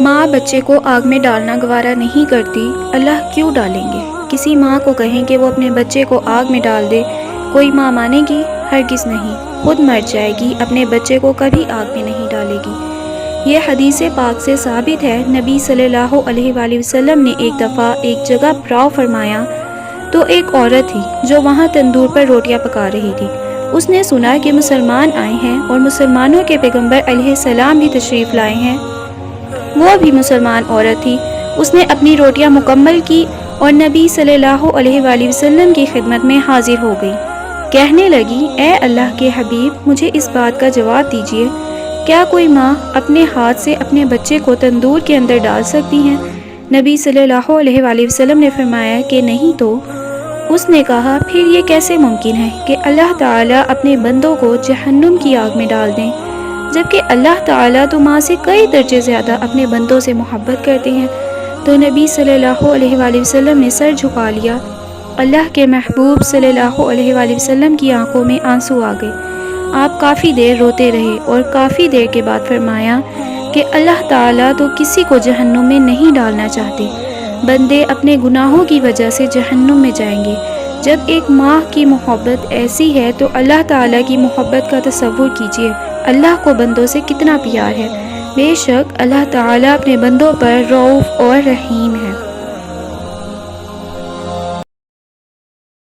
ماں بچے کو آگ میں ڈالنا گوارا نہیں کرتی، اللہ کیوں ڈالیں گے؟ کسی ماں کو کہیں کہ وہ اپنے بچے کو آگ میں ڈال دے، کوئی ماں مانے گی؟ ہرگز نہیں، خود مر جائے گی، اپنے بچے کو کبھی آگ میں نہیں ڈالے گی۔ یہ حدیث پاک سے ثابت ہے۔ نبی صلی اللہ علیہ وآلہ وسلم نے ایک دفعہ ایک جگہ پڑاؤ فرمایا تو ایک عورت تھی جو وہاں تندور پر روٹیاں پکا رہی تھی۔ اس نے سنا کہ مسلمان آئے ہیں اور مسلمانوں کے پیغمبر علیہ السلام بھی تشریف لائے ہیں۔ وہ بھی مسلمان عورت تھی۔ اس نے اپنی روٹیاں مکمل کی اور نبی صلی اللہ علیہ وآلہ وسلم کی خدمت میں حاضر ہو گئی۔ کہنے لگی، اے اللہ کے حبیب، مجھے اس بات کا جواب دیجیے، کیا کوئی ماں اپنے ہاتھ سے اپنے بچے کو تندور کے اندر ڈال سکتی ہے؟ نبی صلی اللہ علیہ وآلہ وسلم نے فرمایا کہ نہیں۔ تو اس نے کہا، پھر یہ کیسے ممکن ہے کہ اللہ تعالیٰ اپنے بندوں کو جہنم کی آگ میں ڈال دیں، جبکہ اللہ تعالیٰ تو ماں سے کئی درجے زیادہ اپنے بندوں سے محبت کرتے ہیں؟ تو نبی صلی اللہ علیہ وآلہ وسلم نے سر جھکا لیا۔ اللہ کے محبوب صلی اللہ علیہ وآلہ وسلم کی آنکھوں میں آنسو آ گئے۔ آپ کافی دیر روتے رہے اور کافی دیر کے بعد فرمایا کہ اللہ تعالیٰ تو کسی کو جہنم میں نہیں ڈالنا چاہتے، بندے اپنے گناہوں کی وجہ سے جہنم میں جائیں گے۔ جب ایک ماں کی محبت ایسی ہے تو اللہ تعالیٰ کی محبت کا تصور کیجیے، اللہ کو بندوں سے کتنا پیار ہے۔ بے شک اللہ تعالیٰ اپنے بندوں پر رؤوف اور رحیم ہے۔